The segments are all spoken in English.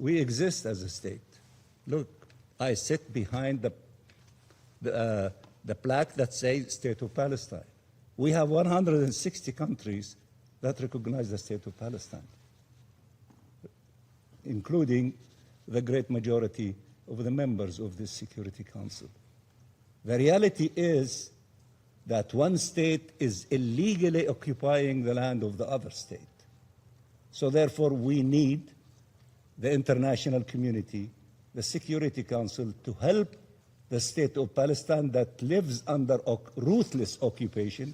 we exist as a state. Look, I sit behind the plaque that says State of Palestine. We have 160 countries that recognize the State of Palestine, including the great majority of the members of the Security Council. The reality is that one state is illegally occupying the land of the other state. So therefore, we need the international community, the Security Council, to help the State of Palestine that lives under ruthless occupation,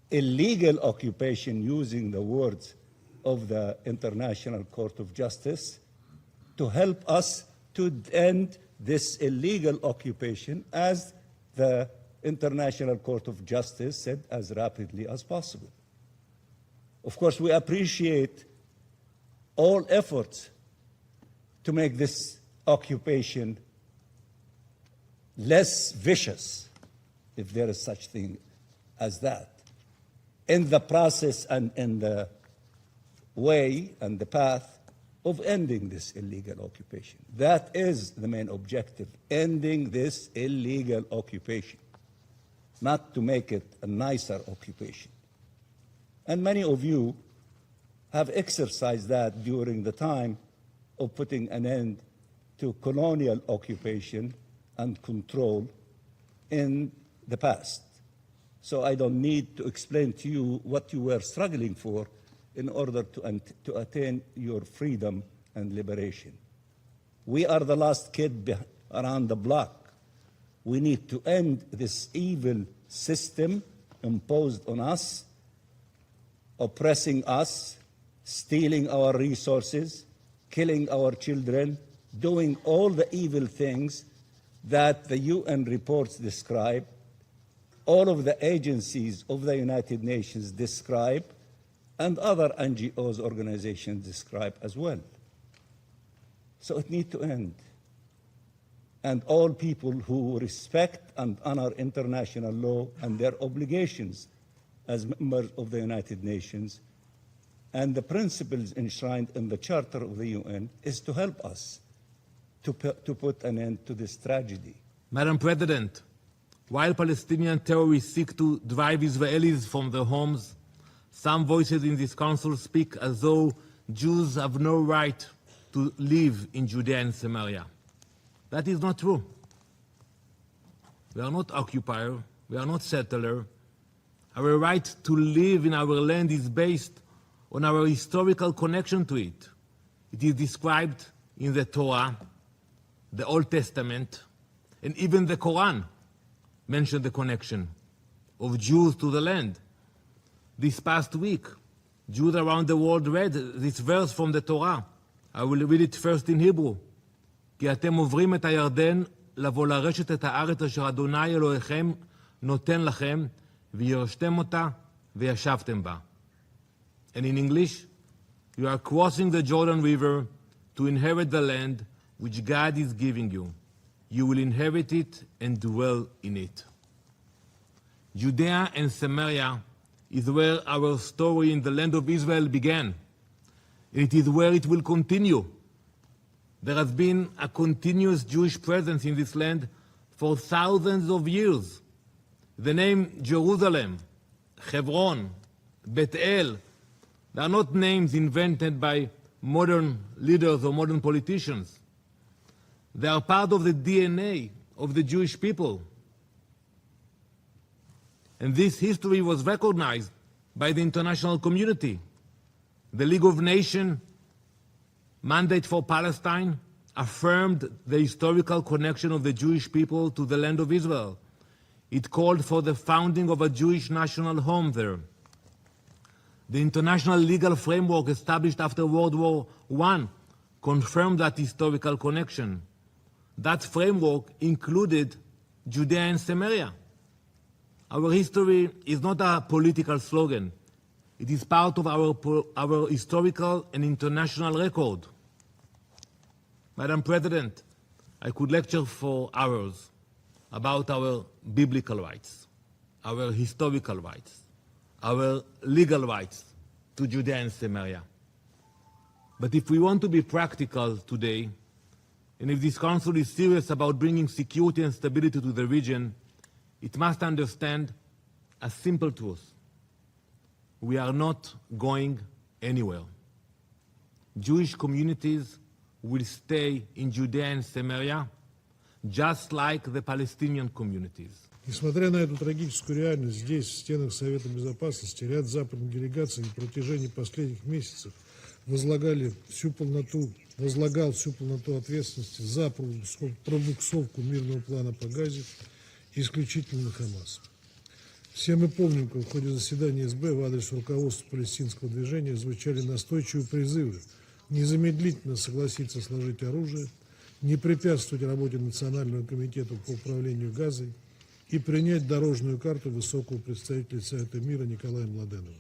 illegal occupation, using the words of the International Court of Justice, to help us to end this illegal occupation, as the International Court of Justice said, as rapidly as possible. Of course, we appreciate all efforts to make this occupation less vicious, if there is such thing as that, in the process and in the way and the path of ending this illegal occupation. That is the main objective, ending this illegal occupation, not to make it a nicer occupation. And many of you have exercised that during the time of putting an end to colonial occupation and control in the past. So I don't need to explain to you what you were struggling for in order to attain your freedom and liberation. We are the last kid around the block. We need to end this evil system imposed on us, oppressing us, stealing our resources, killing our children, doing all the evil things that the UN reports describe, all of the agencies of the United Nations describe, and other NGOs, organizations describe as well. So it needs to end. And all people who respect and honor international law and their obligations as members of the United Nations and the principles enshrined in the Charter of the UN is to help us to put an end to this tragedy. Madam President, while Palestinian terrorists seek to drive Israelis from their homes, some voices in this council speak as though Jews have no right to live in Judea and Samaria. That is not true. We are not occupier, we are not settler. Our right to live in our land is based on our historical connection to it. It is described in the Torah, the Old Testament, and even the Quran mention the connection of Jews to the land. This past week, Jews around the world read this verse from the Torah. I will read it first in Hebrew. כי אתם עוברים את הירדן לבוא לרשת את הארץ אשר אדוני אלוהיכם נותן לכם וירשתם אותה וישבתם בה. And in English, you are crossing the Jordan River to inherit the land which God is giving you. You will inherit it and dwell in it. Judea and Samaria is where our story in the land of Israel began. It is where it will continue. There has been a continuous Jewish presence in this land for thousands of years. The name Jerusalem, Hebron, Bethel, they are not names invented by modern leaders or modern politicians. They are part of the DNA of the Jewish people. And this history was recognized by the international community. The League of Nations mandate for Palestine affirmed the historical connection of the Jewish people to the land of Israel. It called for the founding of a Jewish national home there. The international legal framework established after World War I confirmed that historical connection. That framework included Judea and Samaria. Our history is not a political slogan. It is part of our historical and international record. Madam President, I could lecture for hours about our biblical rights, our historical rights, our legal rights to Judea and Samaria. But if we want to be practical today, and if this Council is serious about bringing security and stability to the region, it must understand a simple truth. We are not going anywhere. Jewish communities will stay in Judea and Samaria, just like the Palestinian communities. Несмотря на эту трагическую реальность, здесь, в стенах Совета Безопасности, ряд западных делегаций на протяжении последних месяцев возлагал всю полноту ответственности за пробуксовку мирного плана по Газе исключительно на Хамас. Все мы помним, как в ходе заседания СБ в адрес руководства палестинского движения звучали настойчивые призывы незамедлительно согласиться сложить оружие, не препятствовать работе Национального комитета по управлению Газой и принять дорожную карту высокого представителя Совета мира Николая Младенова.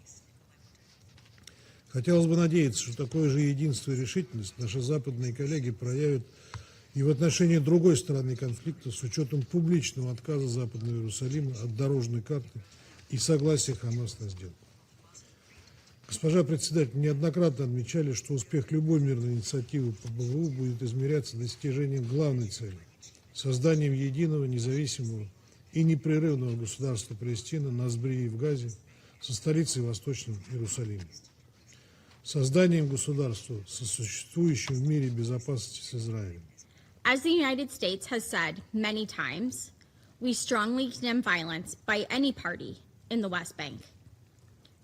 Хотелось бы надеяться, что такое же единство и решительность наши западные коллеги проявят и в отношении другой стороны конфликта с учетом публичного отказа Западного Иерусалима от дорожной карты и согласия Хамас на сделку. Госпожа председатель, неоднократно отмечали, что успех любой мирной инициативы по БВУ будет измеряться достижением главной цели – созданием единого, независимого и непрерывного государства Палестина на Сбрии и в Газе со столицей в Восточном Иерусалиме. Созданием государства, сосуществующим в мире безопасности с Израилем. As the United States has said many times, we strongly condemn violence by any party in the West Bank.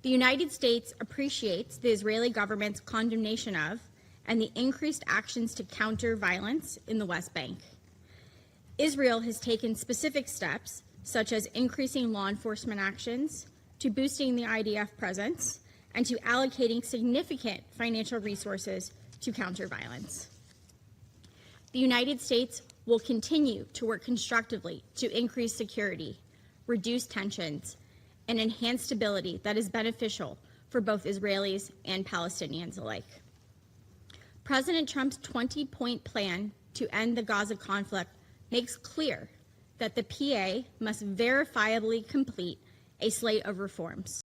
The United States appreciates the Israeli government's condemnation of and the increased actions to counter violence in the West Bank. Israel has taken specific steps, such as increasing law enforcement actions, to boosting the IDF presence, and to allocating significant financial resources to counter violence. The United States will continue to work constructively to increase security, reduce tensions, and enhance stability that is beneficial for both Israelis and Palestinians alike. President Trump's 20-point plan to end the Gaza conflict makes clear that the PA must verifiably complete a slate of reforms.